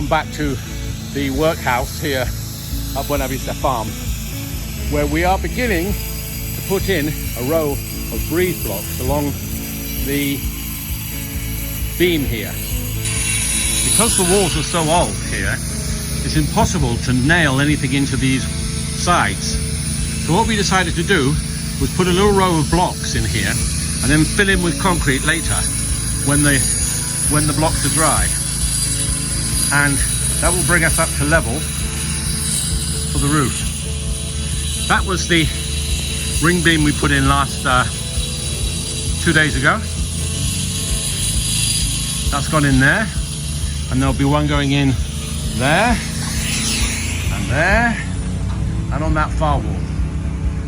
Welcome back to the workhouse here at Buenavista Farm, where we are beginning to put in a row of breeze blocks along the beam here. Because the walls are so old here, it's impossible to nail anything into these sides. So what we decided to do was put a little row of blocks in here and then fill in with concrete later when the blocks are dry. And that will bring us up to level for the roof. That was the ring beam we put in last 2 days ago. That's gone in there, and there'll be one going in there and on that far wall,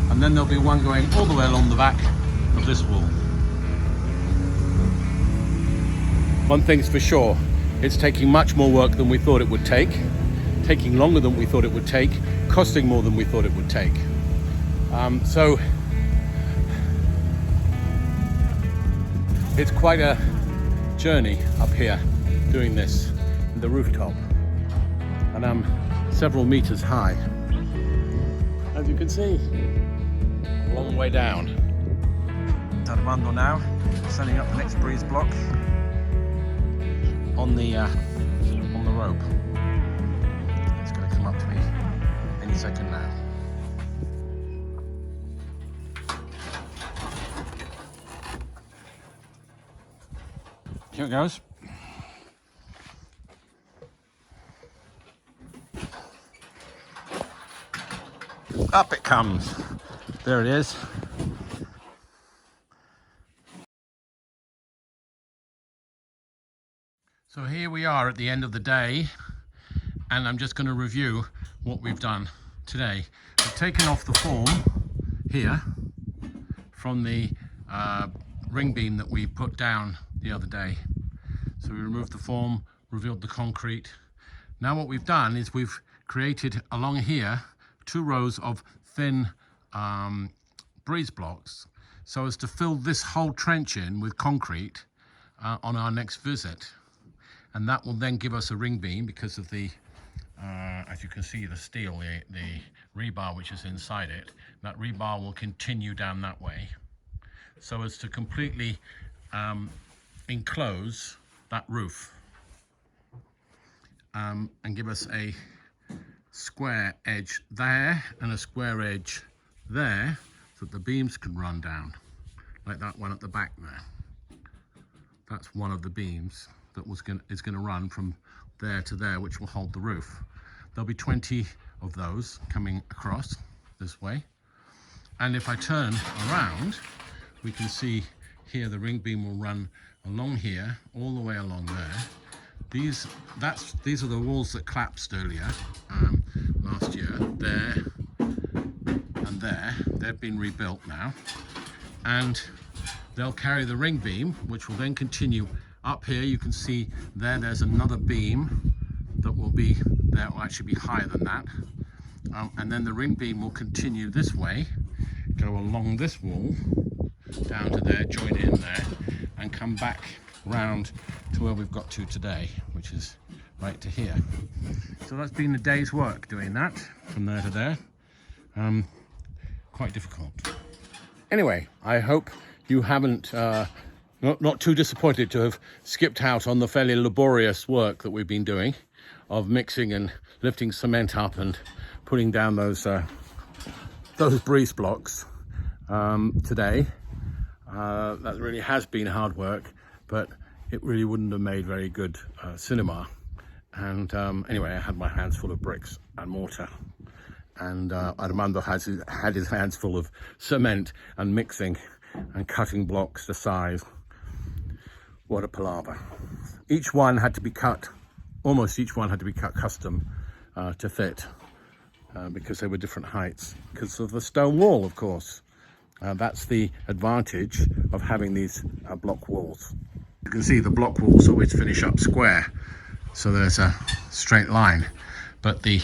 and then there'll be one going all the way along the back of this wall. One thing's for sure, it's taking much more work than we thought it would take, taking longer than we thought it would take, costing more than we thought it would take. So it's quite a journey up here doing this in the rooftop, and I'm several meters high, as you can see, a long way down. Armando now setting up the next breeze block on the rope. It's going to come up to me any second now. Here it goes. Up it comes. There it is. So here we are at the end of the day, and I'm just going to review what we've done today. We've taken off the form here from the ring beam that we put down the other day. So we removed the form, revealed the concrete. Now what we've done is we've created along here 2 rows of thin breeze blocks so as to fill this whole trench in with concrete on our next visit. And that will then give us a ring beam because of the, as you can see, the steel, the rebar which is inside it. That rebar will continue down that way so as to completely enclose that roof and give us a square edge there and a square edge there so that the beams can run down, like that one at the back there. That's one of the beams that is going to run from there to there, which will hold the roof. There'll be 20 of those coming across this way. And if I turn around, we can see here the ring beam will run along here, all the way along there. These are the walls that collapsed earlier last year, there and there. They've been rebuilt now, and they'll carry the ring beam, which will then continue up here. You can see there's another beam that will be there, will actually be higher than that, and then the ring beam will continue this way, go along this wall down to there, join in there, and come back round to where we've got to today, which is right to here. So that's been a day's work doing that from there to there. Quite difficult. Anyway, I hope you haven't not too disappointed to have skipped out on the fairly laborious work that we've been doing of mixing and lifting cement up and putting down those breeze blocks today. That really has been hard work, but it really wouldn't have made very good cinema. And anyway, I had my hands full of bricks and mortar, and Armando had his hands full of cement and mixing and cutting blocks to size. What a palaver. Each one had to be cut, almost each one had to be cut custom to fit because they were different heights because of the stone wall, of course. That's the advantage of having these block walls. You can see the block walls always finish up square, so there's a straight line, but the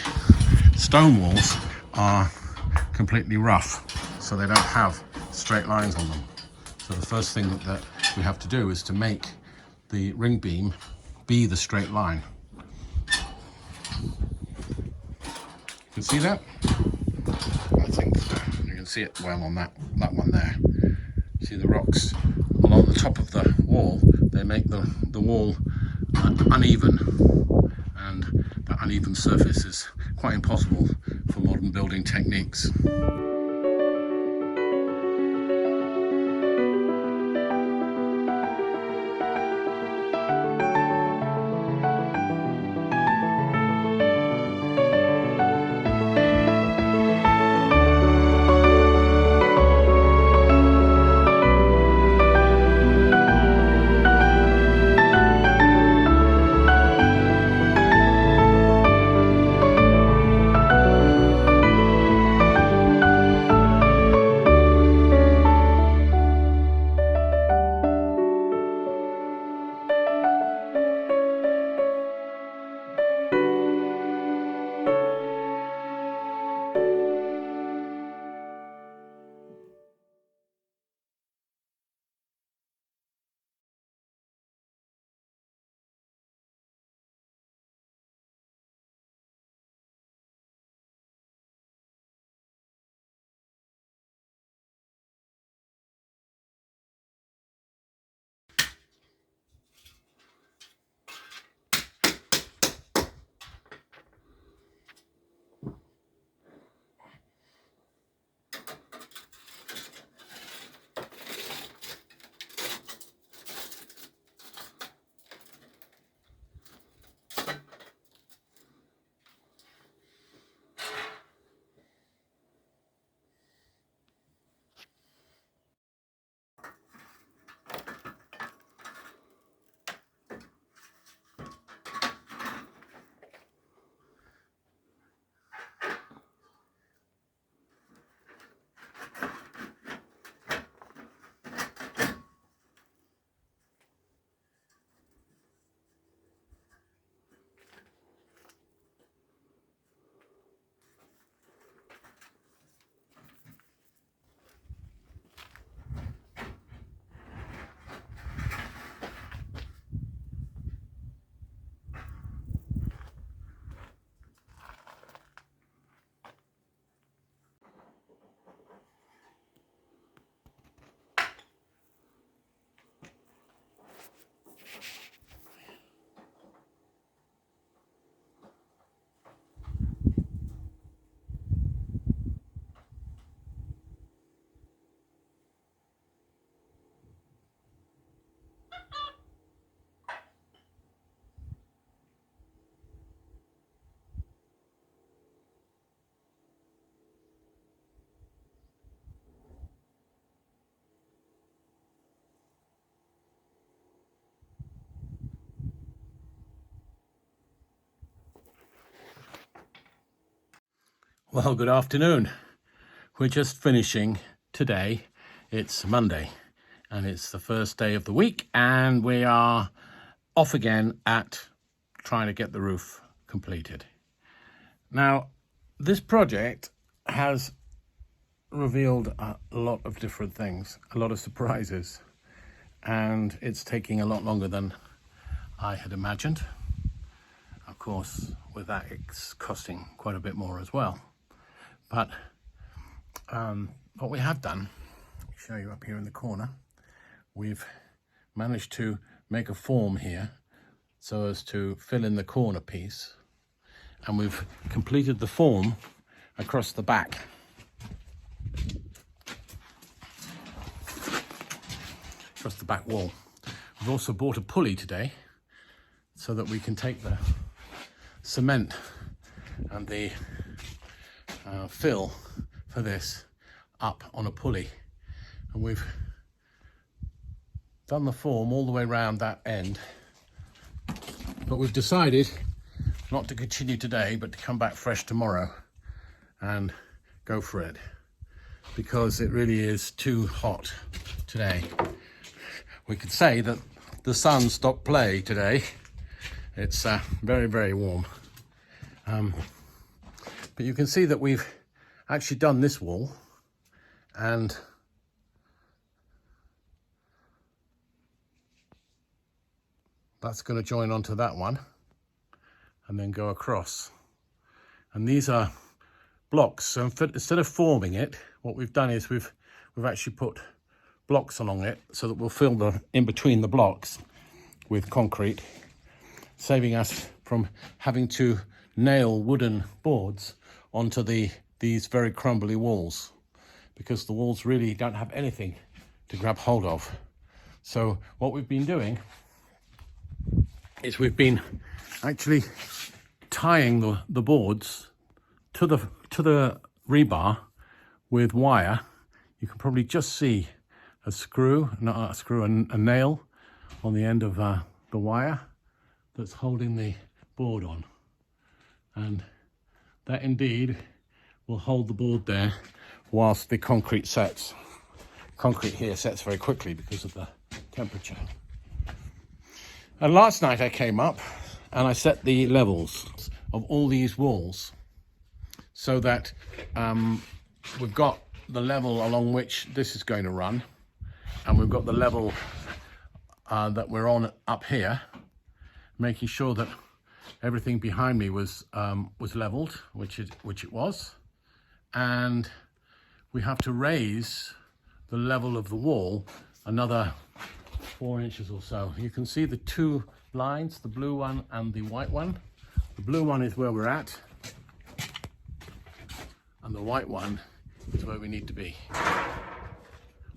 stone walls are completely rough, so they don't have straight lines on them. So the first thing that we have to do is to make the ring beam be the straight line. can see that? I think so. You can see it well on that one there. See the rocks along the top of the wall, they make the wall uneven, and that uneven surface is quite impossible for modern building techniques. Well, good afternoon. We're just finishing today. It's Monday and it's the first day of the week, and we are off again at trying to get the roof completed. Now, this project has revealed a lot of different things, a lot of surprises, and it's taking a lot longer than I had imagined. Of course, with that, it's costing quite a bit more as well. But what we have done, I'll show you up here in the corner, we've managed to make a form here so as to fill in the corner piece, and we've completed the form across the back. Across the back wall. We've also bought a pulley today so that we can take the cement and the fill for this up on a pulley, and we've done the form all the way around that end, but we've decided not to continue today but to come back fresh tomorrow and go for it, because it really is too hot today. We could say that the sun stopped play today. It's very, very warm. But you can see that we've actually done this wall, and that's going to join onto that one and then go across. And these are blocks. So instead of forming it, what we've done is we've actually put blocks along it so that we'll fill the in between the blocks with concrete, saving us from having to nail wooden boards onto these very crumbly walls, because the walls really don't have anything to grab hold of. So what we've been doing is we've been actually tying the boards to the rebar with wire. You can probably just see a nail on the end of the wire that's holding the board on, and that indeed will hold the board there whilst the concrete sets. Concrete here sets very quickly because of the temperature. And last night I came up and I set the levels of all these walls so that we've got the level along which this is going to run, and we've got the level that we're on up here, making sure that everything behind me was leveled, which it was, and we have to raise the level of the wall another 4 inches or so. You can see the two lines, the blue one and the white one. The blue one is where we're at, and the white one is where we need to be.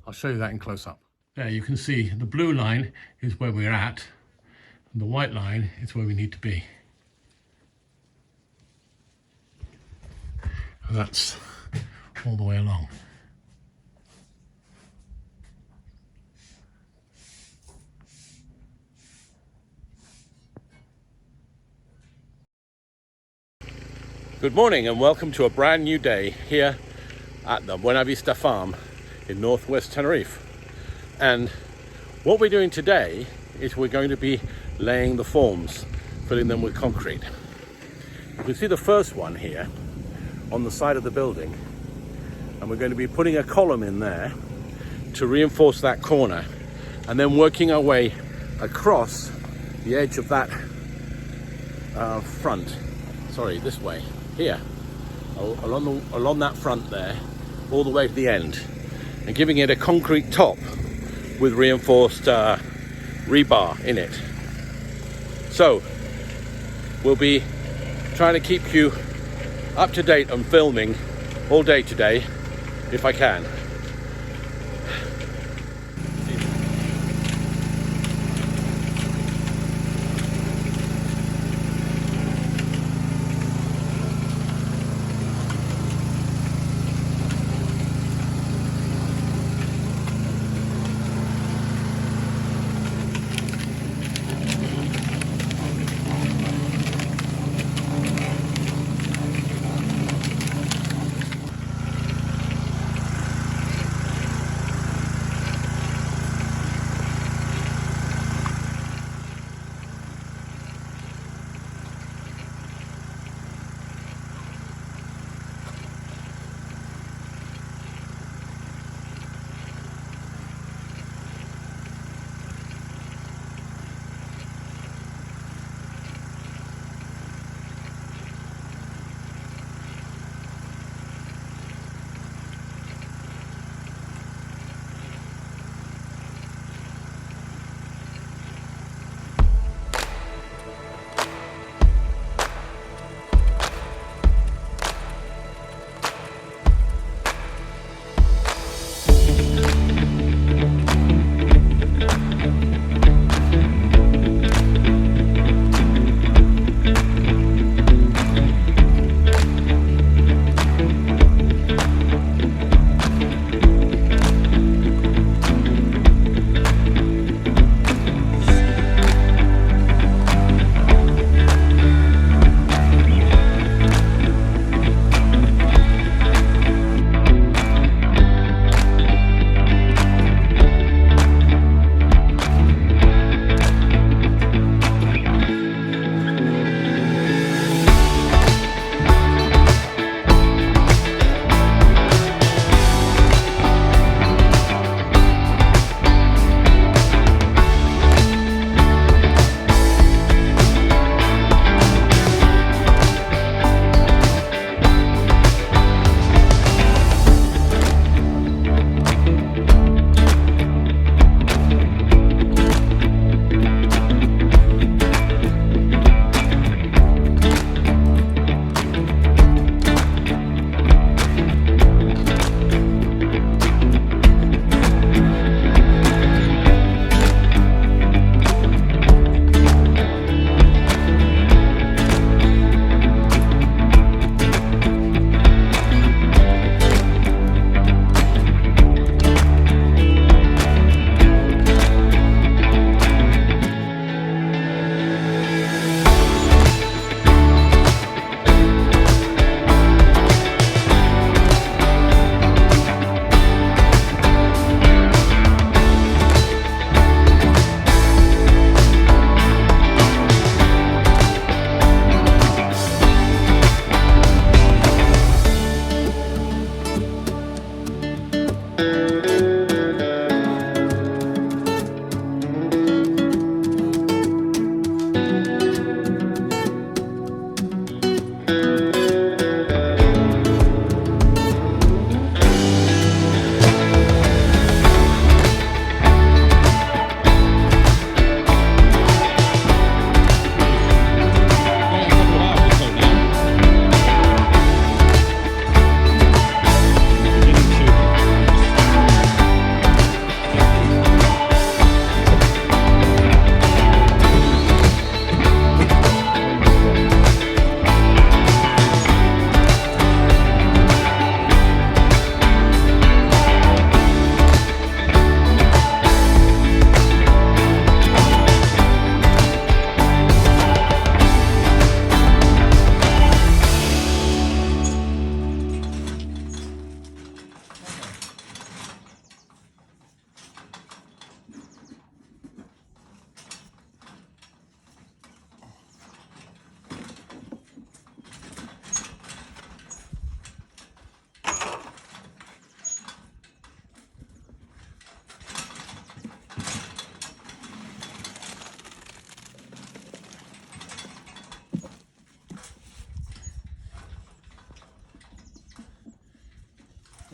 I'll show you that in close-up. There you can see the blue line is where we're at, and the white line is where we need to be. And that's all the way along. Good morning and welcome to a brand new day here at the Buenavista farm in northwest Tenerife. And what we're doing today is we're going to be laying the forms, filling them with concrete. You can see the first one here on the side of the building, and we're going to be putting a column in there to reinforce that corner, and then working our way across the edge of that this way here, along that front there, all the way to the end, and giving it a concrete top with reinforced rebar in it. So we'll be trying to keep you up to date on filming all day today if I can.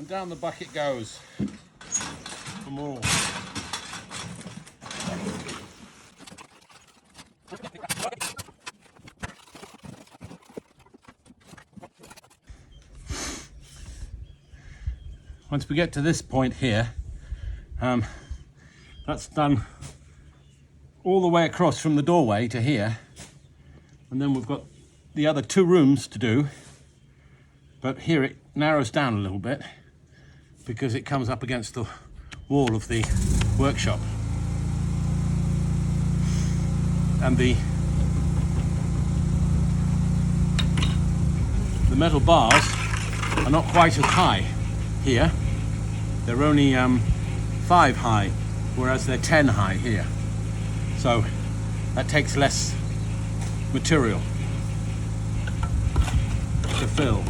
And down the bucket goes for more. Once we get to this point here, that's done all the way across from the doorway to here, and then we've got the other 2 rooms to do, but here it narrows down a little bit because it comes up against the wall of the workshop, and the metal bars are not quite as high here. They're only 5 high, whereas they're 10 high here. So that takes less material to fill.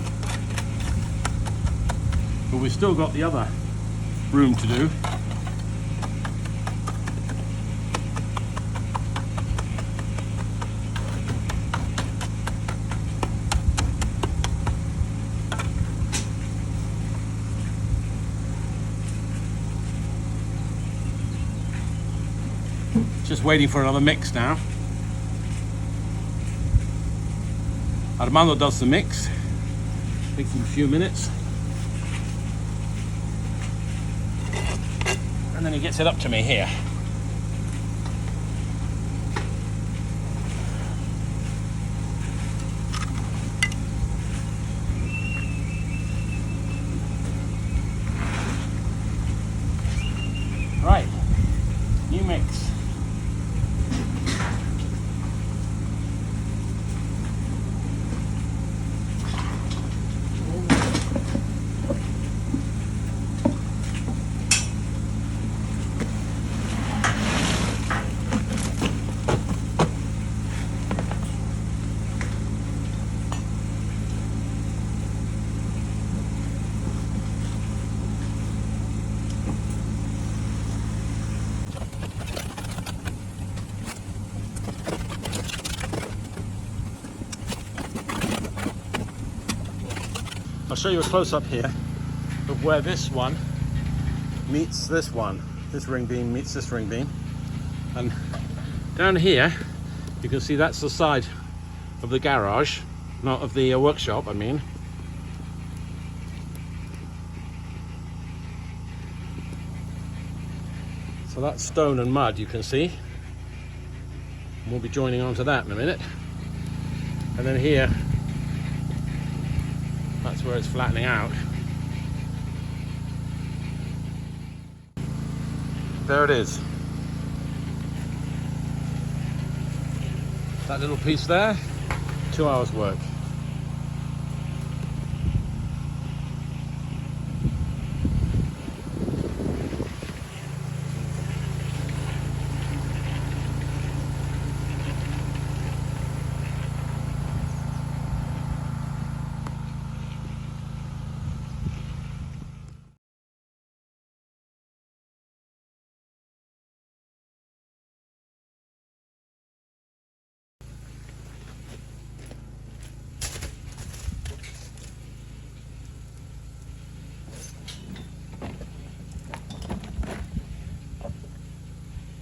But we've still got the other room to do. Just waiting for another mix now. Armando does the mix. Takes him a few minutes. And then he gets it up to me here. Right, new mix. I'll show you a close-up here of where this one meets this one. This ring beam meets this ring beam. And down here, you can see that's the side of the garage, not of the workshop, I mean. So that's stone and mud, you can see. And we'll be joining onto that in a minute. And then here, that's where it's flattening out. There it is. That little piece there, 2 hours work.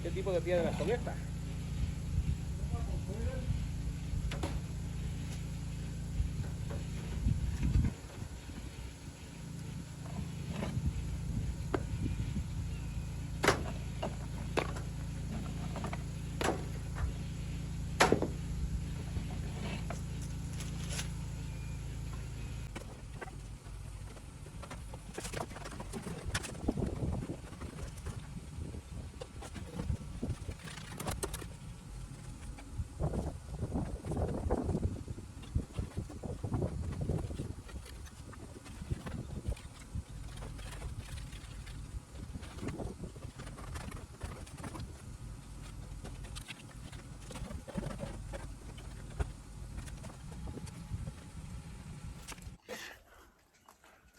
¿Qué tipo de piedra son estas?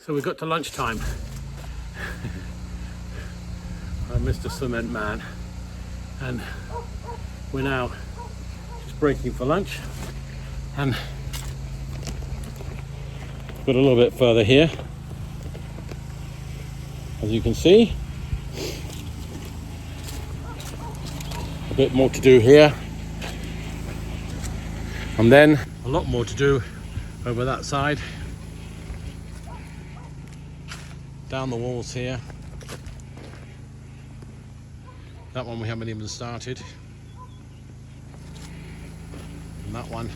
So we got to lunchtime. I'm Mr. Cement Man, and we're now just breaking for lunch, and got a little bit further here. as you can see. A bit more to do here, and then a lot more to do over that side, down the walls here. That one we haven't even started, and that one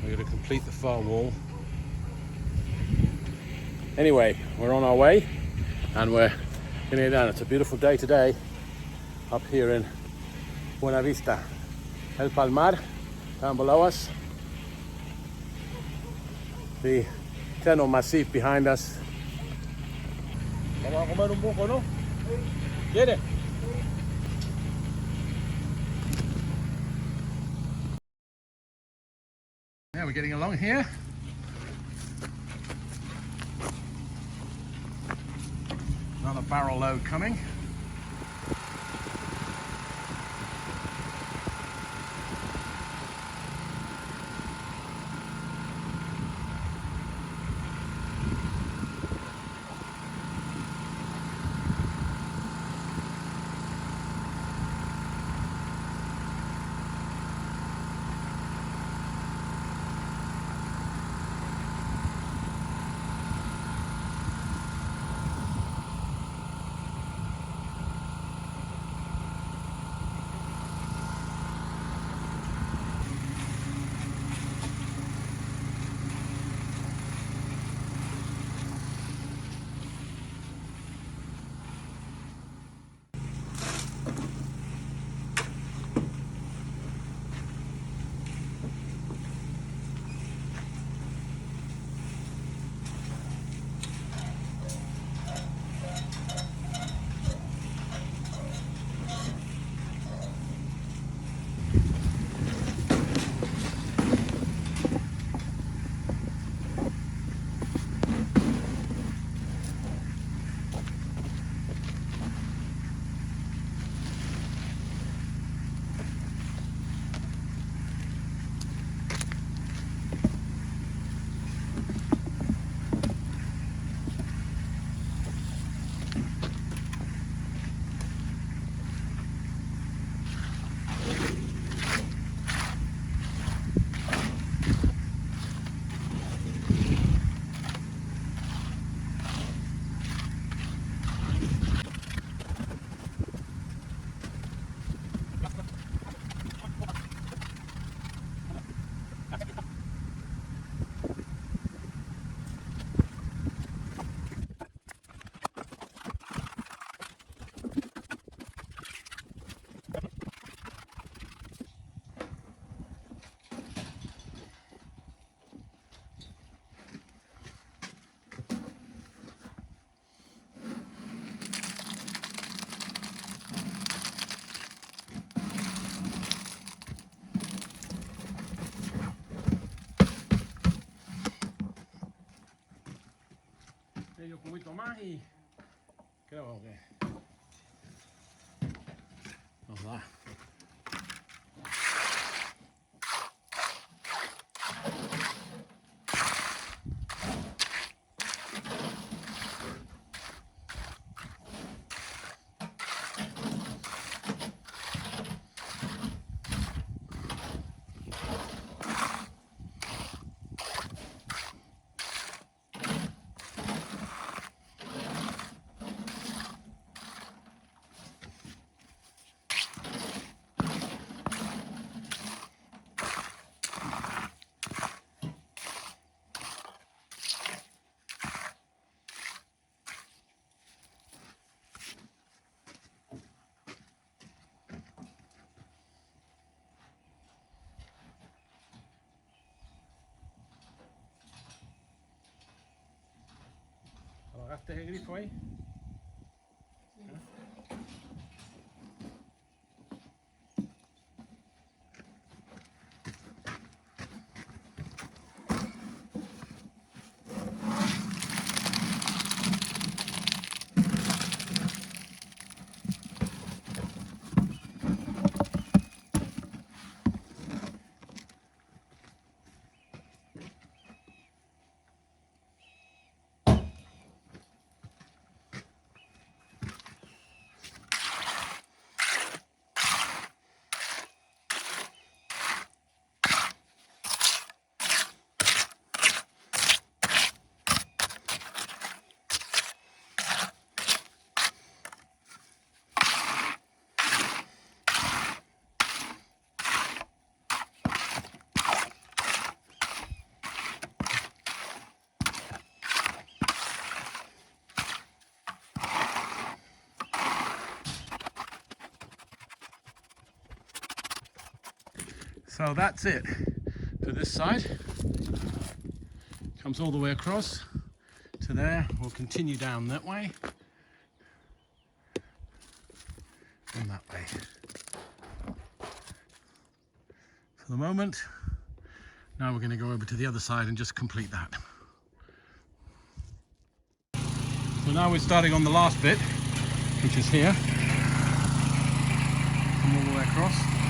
we're going to complete the far wall. Anyway, we're on our way and we're getting it down. It's a beautiful day today up here in Buenavista, El Palmar, down below us. The Tenerife Massif behind us. Vamos a comer un poco, ¿no? ¿Quiere? Yeah, we're getting along here. Another barrel load coming. Medio cubito más y creo que nos da. ¿Apagaste el grifo ahí? So that's it for this side. Comes all the way across to there. We'll continue down that way and that way. For the moment, now we're going to go over to the other side and just complete that. So now we're starting on the last bit, which is here. Come all the way across.